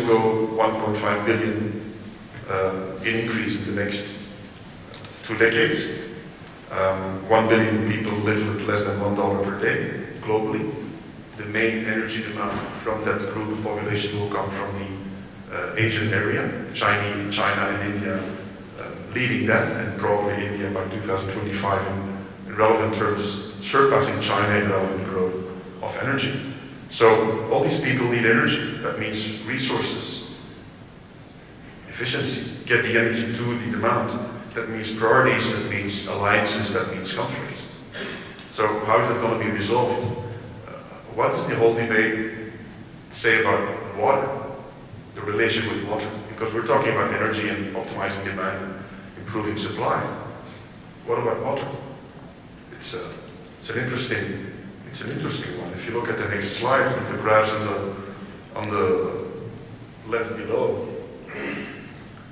go 1.5 billion in increase in the next 2 decades. 1 billion people live with less than $1 per day globally. The main energy demand from that group of population will come from the Asian area, China and India leading that, and probably India by 2025 in relevant terms surpassing China in relevant growth of energy. So all these people need energy. That means resources, efficiency, get the energy to the demand. That means priorities, that means alliances, that means conflicts. So how is it going to be resolved? What does the whole debate say about water, the relation with water? Because we're talking about energy and optimizing demand and improving supply. What about water? It's an interesting one. If you look at the next slide, the graphs on the left below,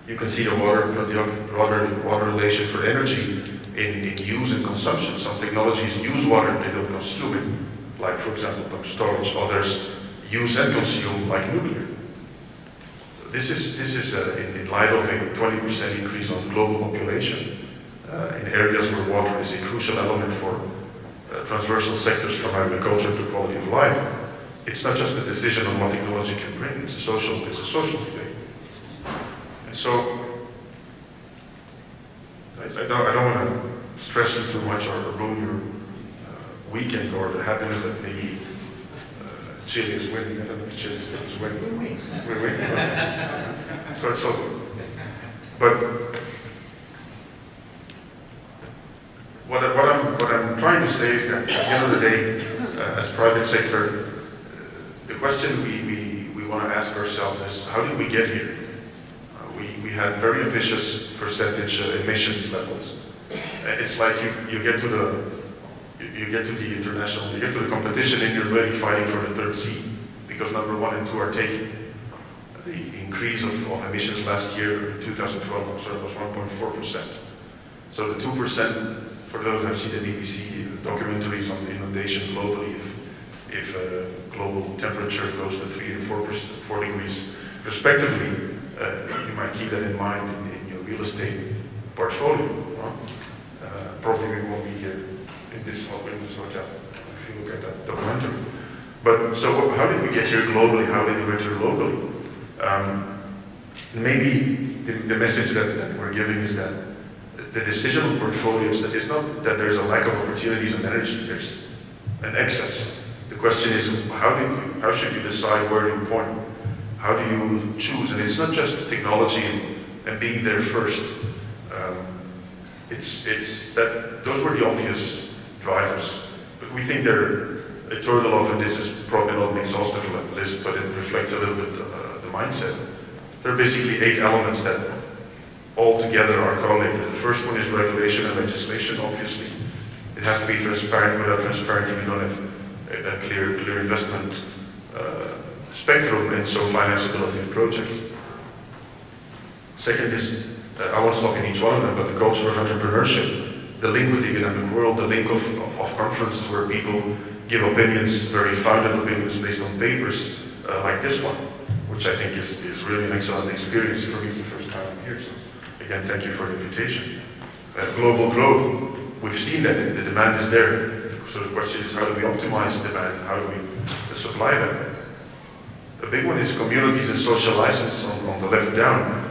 you can see the water relation for energy in use and consumption. Some technologies use water, they don't consume it, like for example pump storage. Others use and consume, like nuclear. So this is in light of a 20% increase on global population in areas where water is a crucial element for transversal sectors from agriculture to quality of life. It's not just a decision on what technology can bring, it's a social debate. And so, I don't want to stress you too much or ruin your weekend or the happiness that maybe Chile is winning. I don't know if Chile is winning. We're winning. So it's also, but what I'm trying to say is that at the end of the day, as private sector, the question we want to ask ourselves is, how did we get here? We had very ambitious percentage emissions levels. It's like you get to the international, you get to the competition and you're really fighting for the third seat, because number 1 and 2 are taken. The increase of emissions last year, 2012, was 1.4%. So the 2%, for those who have seen the BBC documentaries on the inundations globally, if global temperature goes to 3 and 4 degrees respectively, you might keep that in mind in your real estate portfolio. Probably we won't be here in this hotel if you look at that documentary. But so how did we get here globally? How did we get here locally? Maybe the message that we're giving is that the decision on portfolios, that is not that there's a lack of opportunities in energy, there's an excess. The question is, how should you decide where to point? How do you choose? And it's not just technology and being there first. It's that those were the obvious drivers, but we think they're a total of, and this is probably not an exhaustive list, but it reflects a little bit the mindset. There are basically 8 elements that all together are correlated. The first one is regulation and legislation, obviously. It has to be transparent. Without transparency, we don't have a clear investment spectrum, and so financeability of projects. Second is, I won't stop in each one of them, but the culture of entrepreneurship, the link with the academic world, the link of conferences where people give opinions, very founded opinions based on papers like this one, which I think is really an excellent experience for me the first time I'm here. So again, thank you for the invitation. Global growth, we've seen that the demand is there. So the question is, how do we optimize demand? How do we supply that? A big one is communities and social license on the left down.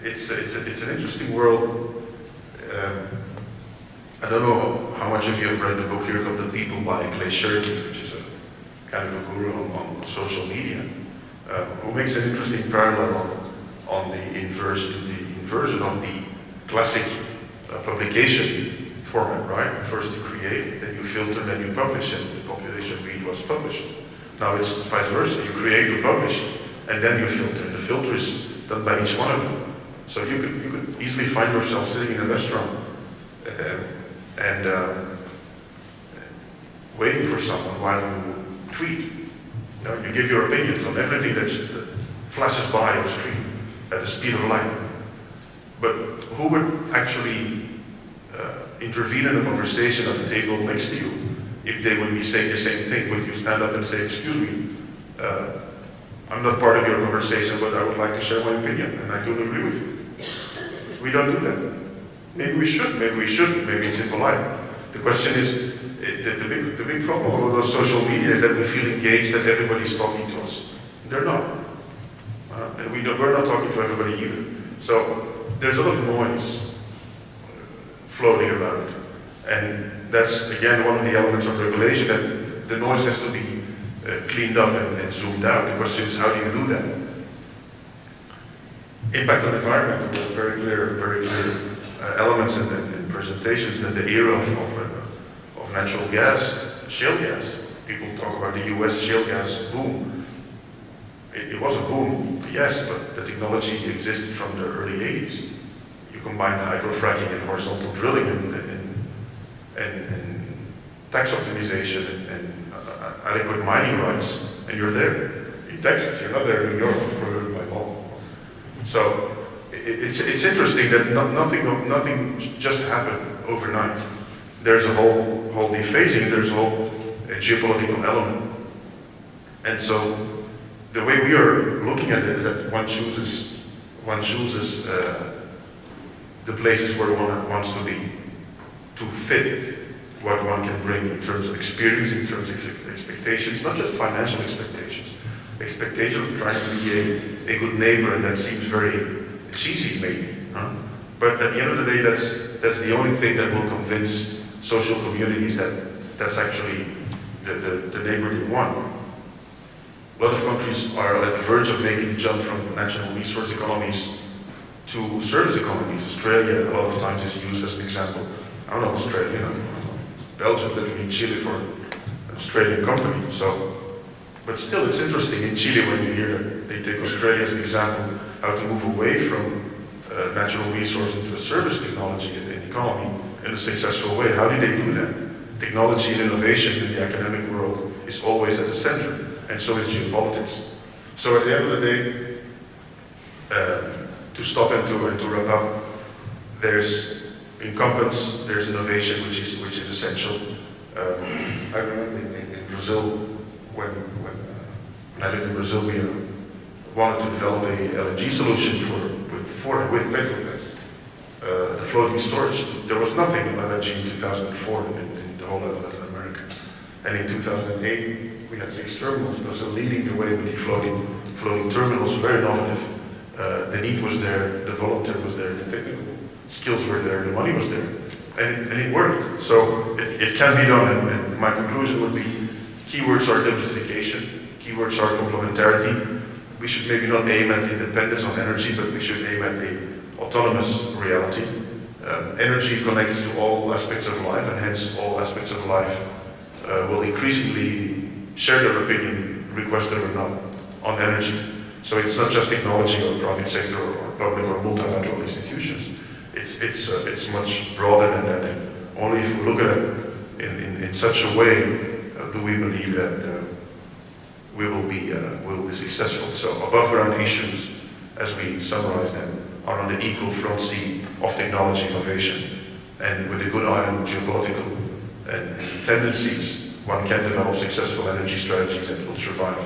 It's an interesting world. I don't know how much of you have read the book Here Come the People by Clay Shirky, which is a kind of a guru on social media, who makes an interesting parallel on the inversion of the classic publication format, right? First you create, then you filter, then you publish, and the population read what's published. Now it's vice versa. You create, you publish, and then you filter. The filter is done by each one of them. So you could easily find yourself sitting in a restaurant and waiting for someone while you tweet. You know, you give your opinions on everything that flashes by your screen at the speed of light. But who would actually intervene in a conversation at the table next to you if they would be saying the same thing? Would you stand up and say, "Excuse me, I'm not part of your conversation, but I would like to share my opinion, and I don't agree with you. We don't do that. Maybe we should, maybe we shouldn't, maybe it's impolite. The question is, the big problem of all those social media is that we feel engaged, that everybody's talking to us. They're not. And we're not talking to everybody either. So there's a lot of noise floating around. And that's, again, one of the elements of regulation, that the noise has to be cleaned up and zoomed out. The question is, how do you do that? Impact on the environment, very clear elements in presentations. That the era of natural gas, shale gas. People talk about the US shale gas boom. It was a boom, yes, but the technology existed from the early 80s. You combine hydrofracking and horizontal drilling and tax optimization and adequate mining rights, and you're there in Texas. You're not there in New York, prohibited by law. So it's interesting that nothing just happened overnight. There's a whole dephasing. There's a whole geopolitical element, and so the way we are looking at it is that one chooses the places where one wants to be, to fit what one can bring in terms of experience, in terms of expectations, not just financial expectations, expectations of trying to be a good neighbor, and that seems very cheesy maybe, huh? But at the end of the day, that's the only thing that will convince social communities that that's actually the neighbor you want. A lot of countries are at the verge of making the jump from natural resource economies to service economies. Australia, a lot of times, is used as an example. I don't know Australia, Belgium, living in Chile for an Australian company. So, but still, it's interesting in Chile when you hear that they take Australia as an example, how to move away from natural resource into a service technology in the economy in a successful way. How did they do that? Technology and innovation in the academic world is always at the center, and so is geopolitics. So at the end of the day, to stop and to wrap up, there's incumbents, there's innovation, which is essential. I remember in Brazil, when I lived in Brazil, we wanted to develop a LNG solution with petrogas, the floating storage. There was nothing in LNG in 2004 in the whole of Latin America. And in 2008, we had 6 terminals. Brazil leading the way with the floating terminals, very innovative. The need was there, the volunteer was there, the technical skills were there, the money was there, and it worked. So it can be done, and my conclusion would be, keywords are diversification, keywords are complementarity. We should maybe not aim at independence on energy, but we should aim at an autonomous reality. Energy connects to all aspects of life, and hence all aspects of life will increasingly share their opinion, requested or not, on energy. So it's not just technology or private sector or public or multilateral institutions. It's much broader than that. And only if we look at it in such a way do we believe that we will be successful. So above ground issues, as we summarize them, are on the equal front seat of technology innovation. And with a good eye on geopolitical and tendencies, one can develop successful energy strategies that will survive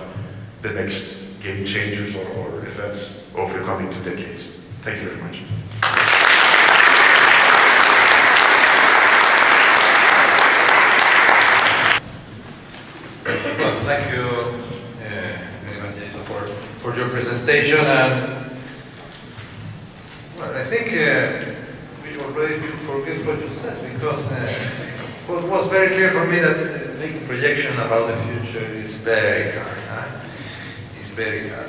the next game changers or events over the coming 2 decades. Thank you very much. Well, thank you, for your presentation. And well, I think we already forget what you said, because it was very clear for me that making projection about the future is very hard. It's very hard.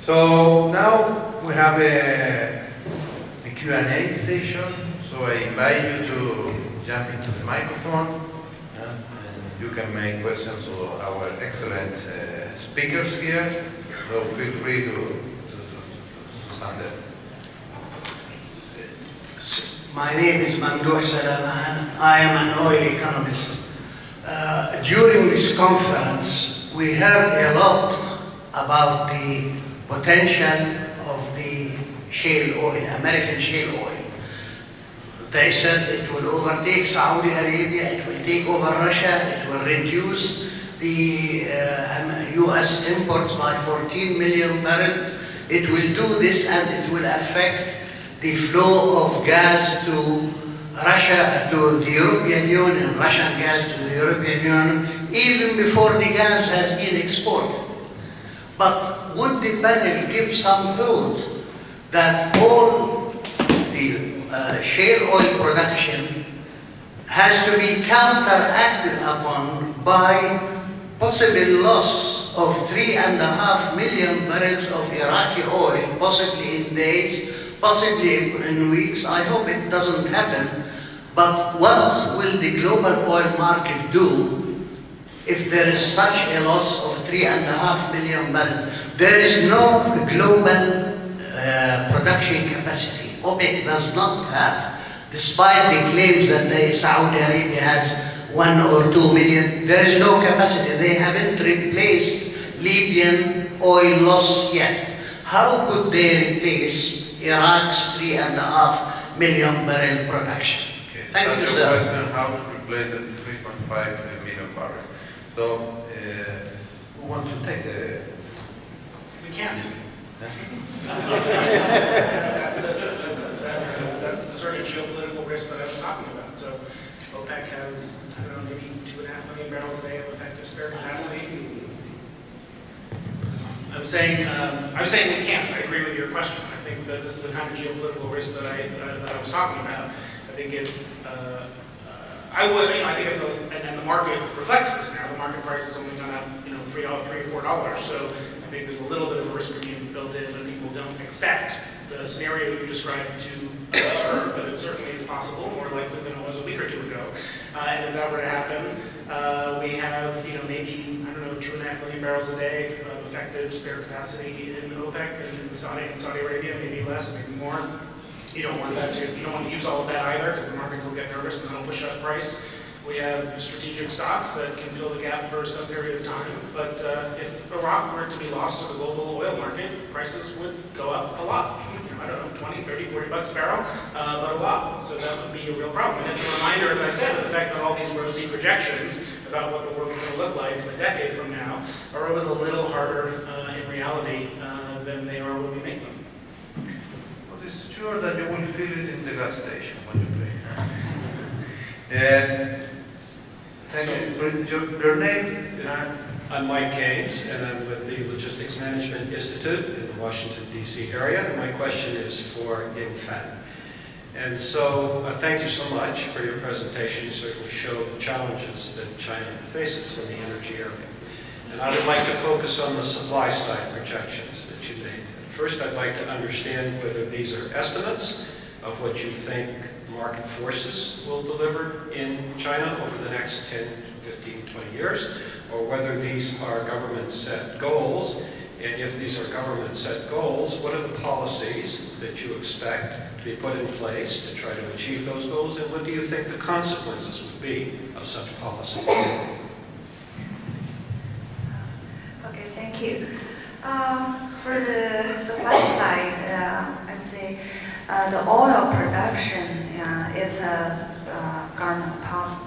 So now we have a Q&A session. So I invite you to jump into the microphone. You can make questions to our excellent speakers here, so feel free to stand there. My name is Mamdouh Salaman. I am an oil economist. During this conference, we heard a lot about the potential of the shale oil, American shale oil. They said it will overtake Saudi Arabia, it will take over Russia, it will reduce the US imports by 14 million barrels. It will do this and it will affect the flow of gas to Russia, to the European Union, Russian gas to the European Union, even before the gas has been exported. But would the panel give some thought that all the shale oil production has to be counteracted upon by possible loss of 3.5 million barrels of Iraqi oil, possibly in days, possibly in weeks. I hope it doesn't happen. But what will the global oil market do if there is such a loss of 3.5 million barrels? There is no global production capacity. OPEC does not have, despite the claims that Saudi Arabia has 1 or 2 million, there is no capacity. They haven't replaced Libyan oil loss yet. How could they replace Iraq's 3.5 million barrel production? Okay. Thank you, That's sir. your question, how to replace the 3.5 million barrels. So, who wants to take the... We can't. That's the sort of geopolitical risk that I was talking about. So OPEC has, I don't know, maybe 2.5 million barrels a day of effective spare capacity. I'm saying we can't. I agree with your question. I think that this is the kind of geopolitical risk that I was talking about. I think I think it's and the market reflects this now. The market price has only gone up, $3 or $4. So I think there's a little bit of a risk premium built in that people don't expect the scenario you described to occur, but it certainly is possible, more likely than it was a week or two ago. And if that were to happen, we have, maybe, 2.5 million barrels a day of effective spare capacity in OPEC and in Saudi Arabia, maybe less, maybe more. You don't want to use all of that either, because the markets will get nervous and they'll push up price. We have strategic stocks that can fill the gap for some period of time. But if Iraq were to be lost to the global oil market, prices would go up a lot. I don't know, 20, 30, 40 bucks a barrel, but a lot. So that would be a real problem. And it's a reminder, as I said, of the fact that all these rosy projections about what the world's going to look like a decade from now are always a little harder in reality than they are when we make them. Well, it's sure that you will feel it in the gas station when you pay. Thank you. Your name? I'm Mike Keynes, and I'm with the Logistics Management Institute in the Washington, D.C. area. And my question is for Ying Fan. And so, thank you so much for your presentation. You certainly showed the challenges that China faces in the energy area. And I would like to focus on the supply side projections that you made. First, I'd like to understand whether these are estimates of what you think market forces will deliver in China over the next 10, 15, 20 years, or whether these are government-set goals. And if these are government-set goals, what are the policies that you expect to be put in place to try to achieve those goals, and what do you think the consequences would be of such policy? Okay, thank you. For the supply side, I say the oil production is a government policy.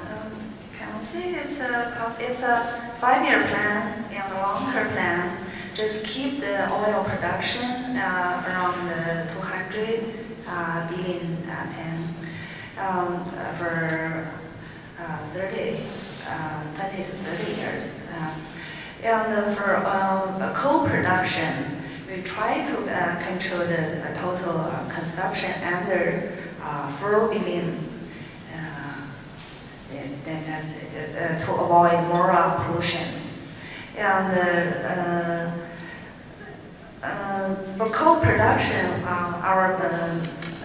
Can I say it's a 5-year plan and a longer plan. Just keep the oil production around the 200 billion for 20 to 30 years. And for coal production, we try to control the total consumption under 4 billion. That's to avoid more pollutions. And for coal production,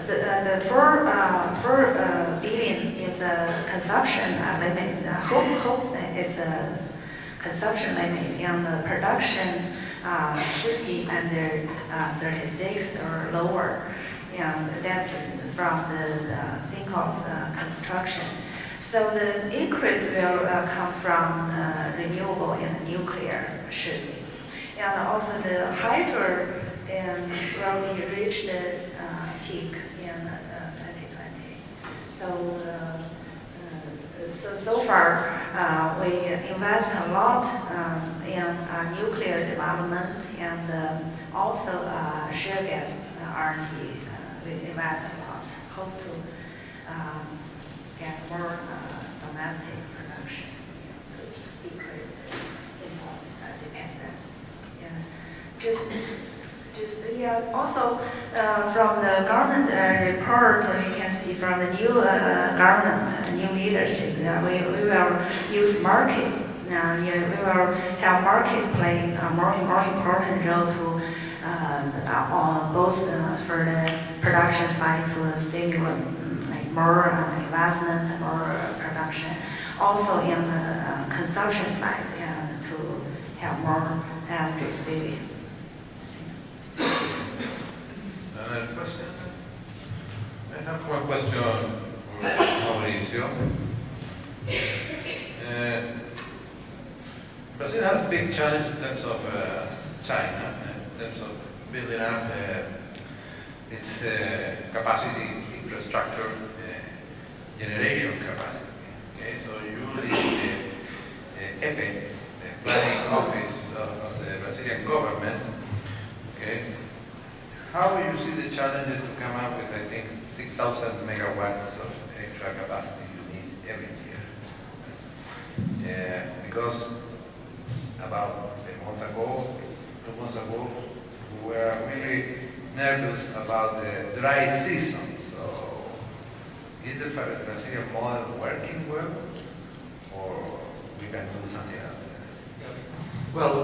the 4 billion is a consumption limit. Hope is a consumption limit, and the production should be under 36 or lower. And that's from the think of construction. So the increase will come from renewable and nuclear, should be. And also the hydro will reach the peak in 2020. So far, we invest a lot in nuclear development and also shale gas R&D. We invest a lot. Hope to get more domestic production, to decrease the import dependence. Also from the government report, we can see from the new government, new leadership, we will use market. We will have market play a more important role to on both for the production side to stimulate like more investment, more production. Also in the consumption side, to have more energy saving. Another question? I have one question for Mauricio. Brazil has a big challenge in terms of China, in terms of building up its capacity, infrastructure, generation capacity. Okay, so you lead the EPE, the planning office of the Brazilian government. Okay. How do you see the challenges to come up with, I think, 6,000 megawatts of extra capacity you need every year? Because about a month ago, 2 months ago, we were really nervous about the dry season. So, is the Brazilian model working well, or we can do something else? Yes. Well,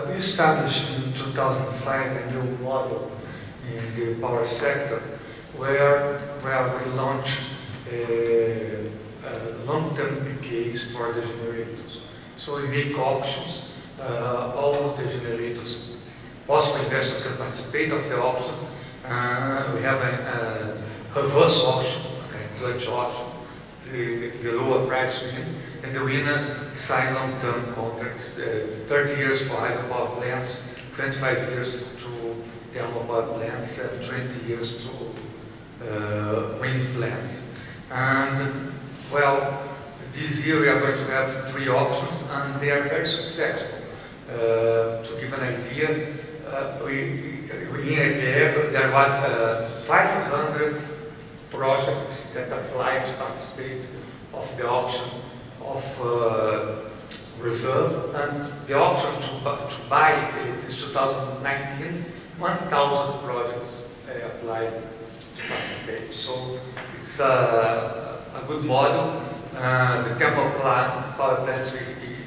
we established in 2005 a new model in the power sector where we launched long-term PPAs for the generators. So we make auctions, all the generators, possible investors can participate of the auction. We have a reverse auction, Dutch auction, the lower price win, and the winner sign long-term contracts, 30 years for hydropower plants, 25 years to thermal power plants, and 20 years to wind plants. And well, this year we are going to have 3 auctions, and they are very successful. To give an idea, there was 500 projects that applied to participate of the auction of reserve, and the auction to buy it is 2019, 1,000 projects applied to participate. So it's a good model. The thermal power plants, we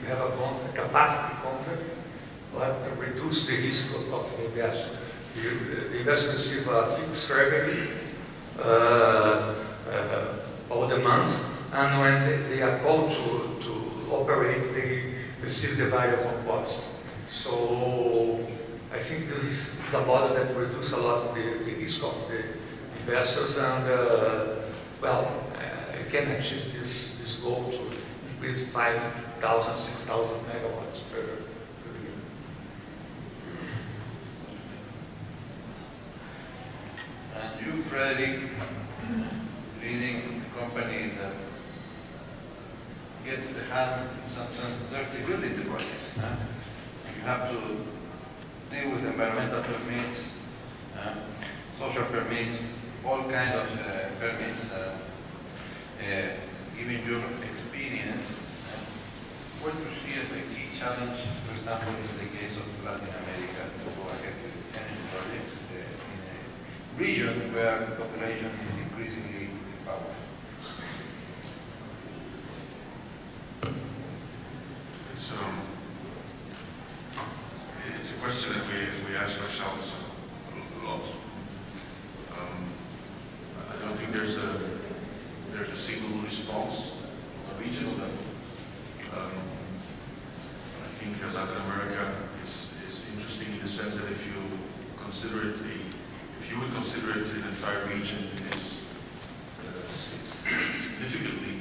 have a capacity contract, but to reduce the risk of the investor. The investor receives a fixed revenue all the months, and when they are called to operate, they receive the variable cost. So I think this is a model that reduces a lot the risk of the investors, and well, you can achieve this goal to increase 5,000, 6,000 megawatts per year. And you, Frederick, leading a company that gets the hand sometimes dirty building the projects. You have to deal with environmental permits, social permits, all kinds of permits. Given your experience, what you see as the key challenge, for example, in the case of Latin America, to go ahead with energy projects in a region where the population is increasingly powerful? It's a question that we ask ourselves a lot. I don't think there's a single response on a regional level. I think Latin America is interesting in the sense that if you would consider it an entire region, it is significantly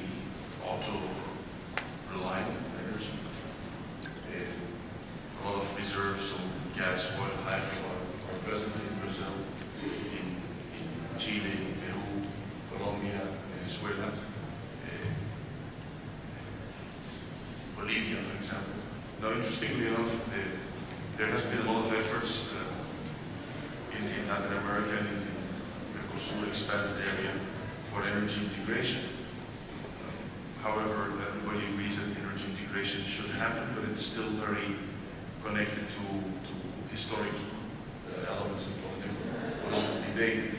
auto-reliant on energy. A lot of reserves of gas, oil, hydro are present in Brazil, in Chile, in Peru, Colombia, Venezuela. Bolivia, for example. Now, interestingly enough, there has been a lot of efforts in Latin America and in the Mercosur expanded area for energy integration. However, everybody agrees that energy integration should happen, but it's still very connected to historic elements of political debate.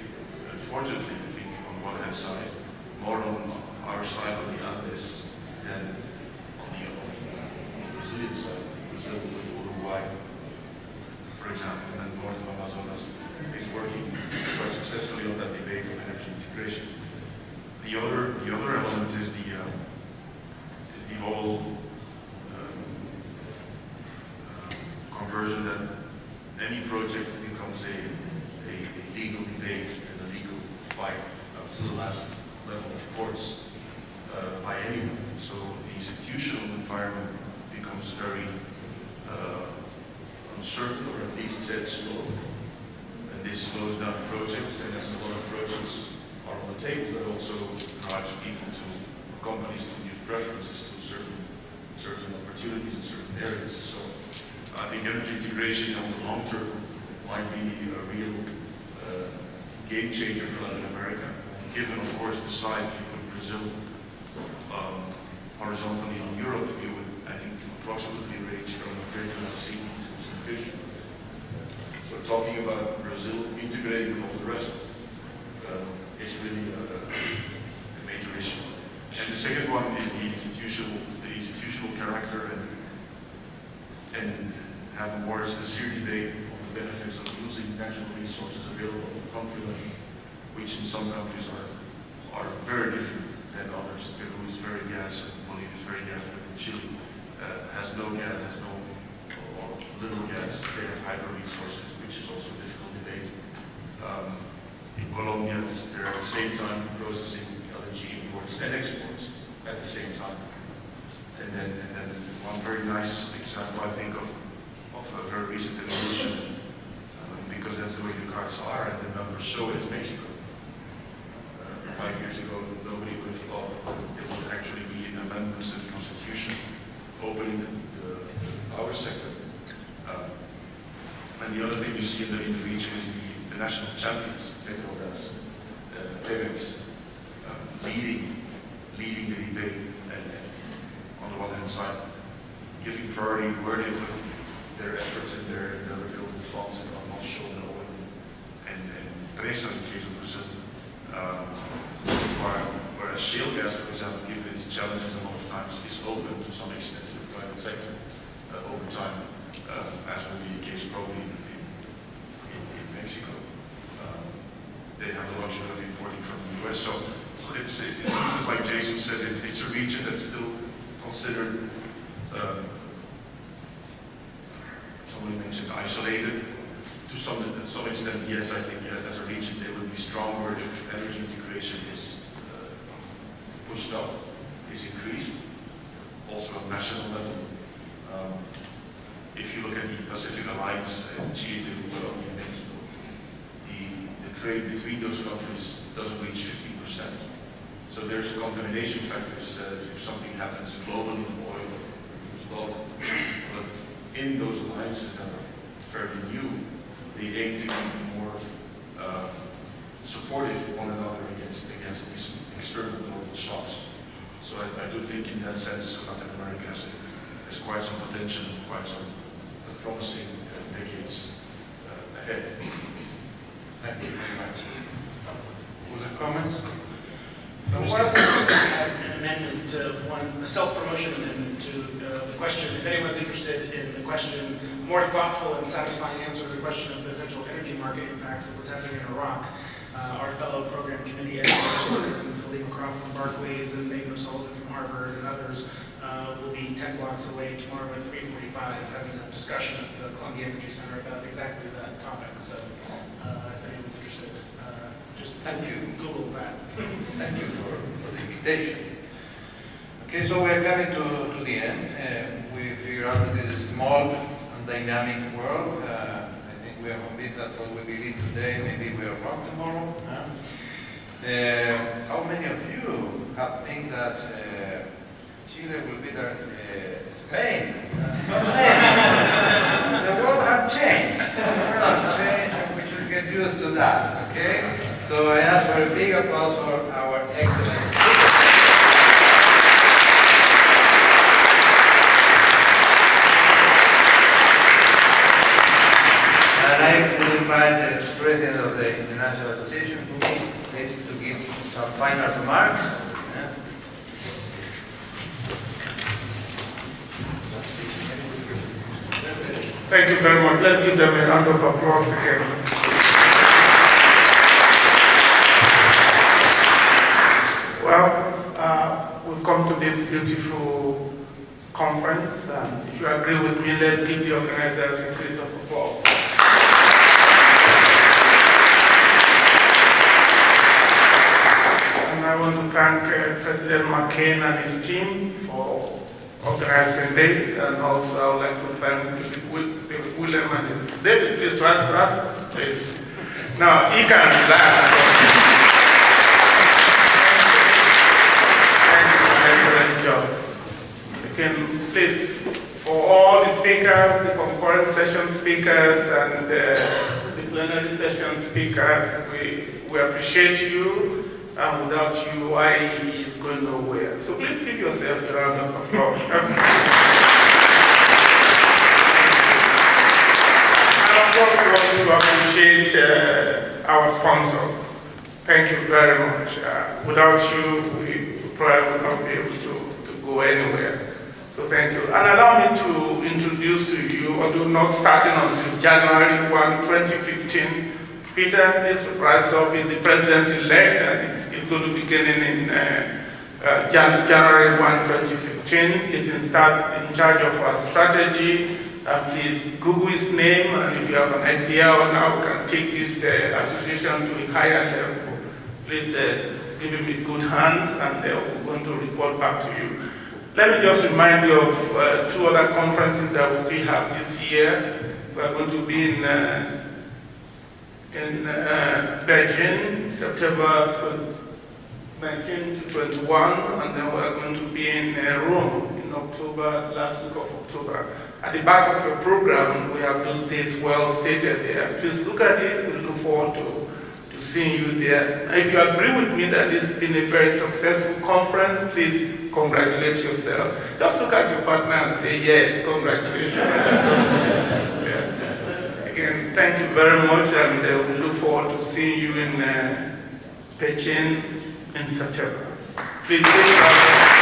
Unfortunately, I think on one hand side, more on our side of the Andes than on the Brazilian side, Brazil, Uruguay, for example, and north of Amazonas is working quite successfully on that debate of energy integration. The other element is the whole conversion that any project becomes a legal debate and a legal fight up to the last level of courts by anyone. So the institutional environment becomes very uncertain, or at least set slow. And this slows down projects, and as a lot of projects are on the table, that also drives people companies to give preferences to certain opportunities in certain areas. So I think energy integration on the long term might be a real game changer for Latin America, given of course the size. If you put Brazil horizontally on Europe, you would, I think, approximately range from a virtual sea to some fish. So talking about Brazil integrating with all the rest is really a major issue. And the second one is the institutional character and have a more sincere debate on the benefits of using natural resources available in the country level, which in some countries are very different than others. Peru is very gas, and Bolivia is very gas driven. Chile has no gas, has no or little gas. They have hydro resources, which is also a difficult debate. In Colombia, they're at the same time processing LNG imports and exports at the same time. And then one very nice example, I think, of a very recent evolution, because that's the way the cards are and the numbers show it, is Mexico. 5 years ago, nobody would have thought it would actually be an amendment to the Constitution opening the power sector. And the other thing you see in the region is the national champions, Petrobras, Pemex, leading the debate, and on the one hand side, giving priority where they put their efforts in their available funds and on offshore and oil and presas in case of Brazil. Whereas shale gas, for example, given its challenges a lot of times, is open to some extent to the private sector over time, as will be the case probably in Mexico. They have the luxury of importing from the US. So it's like Jason said, it's a region that's still considered, somebody mentioned isolated. To some extent, yes, I think as a region they would be stronger if energy integration is pushed up, is increased, also at national level. If you look at the Pacific Alliance, Chile, Colombia, Mexico, the trade between those countries doesn't reach 15%. So there's a contamination factor if something happens globally in oil or dollar. But in those alliances that are fairly new, they aim to be more supportive of one another against these external global shocks. So I do think in that sense Latin America has quite some potential, quite some promising decades ahead. Thank you very much. Other comments? One of an amendment to a self-promotion amendment to the question. If anyone's interested in the question, more thoughtful and satisfying answer to the question of the potential energy market impacts of what's happening in Iraq, our fellow program committee editors, Lee McCroft from Barclays and Megan O'Sullivan from Harvard and others will be 10 blocks away tomorrow at 3:45 having a discussion at the Columbia Energy Center about exactly that topic. So if anyone's interested, just Thank you. Google that. Thank you for the invitation. Okay, so we're coming to the end. We figured out that this is a small and dynamic world. I think we are convinced that what we believe today, maybe we are wrong tomorrow. How many of you think that Chile will be the Hey, the world has changed. The world has changed, and we should get used to that, okay? So I ask for a big applause for our excellent speaker. And I will invite the President of the International Association to me, please, to give some final remarks. Thank you very much. Let's give them a round of applause again. Well, we've come to this beautiful conference. If you agree with me, let's give the organizers a great applause. And I want to thank President McCain and his team for organizing this, and also I would like to thank David William and his David, please, right, Russell, please. Now, he can laugh. Thank you, excellent job. Again, please, for all the speakers, the concurrent session speakers, and the plenary session speakers, we appreciate you. And without you, IE is going nowhere. So please give yourself a round of applause. And of course, we want to appreciate our sponsors. Thank you very much. Without you, we probably would not be able to go anywhere. So thank you. And allow me to introduce to you, although not starting until January 1, 2015, Peter, this surprise up is the president-elect, and it's going to be beginning in January 1, 2015. He's in charge of our strategy. Please Google his name, and if you have an idea on how we can take this association to a higher level, please give him in good hands, and we're going to report back to you. Let me just remind you of two other conferences that we still have this year. We're going to be in Beijing, September 19 to 21, and then we're going to be in Rome in October, last week of October. At the back of your program, we have those dates well stated there. Please look at it. We look forward to seeing you there. Now, if you agree with me that this has been a very successful conference, please congratulate yourself. Just look at your partner and say, yes, congratulations. Again, thank you very much, and we look forward to seeing you in Beijing in September. Please sit down.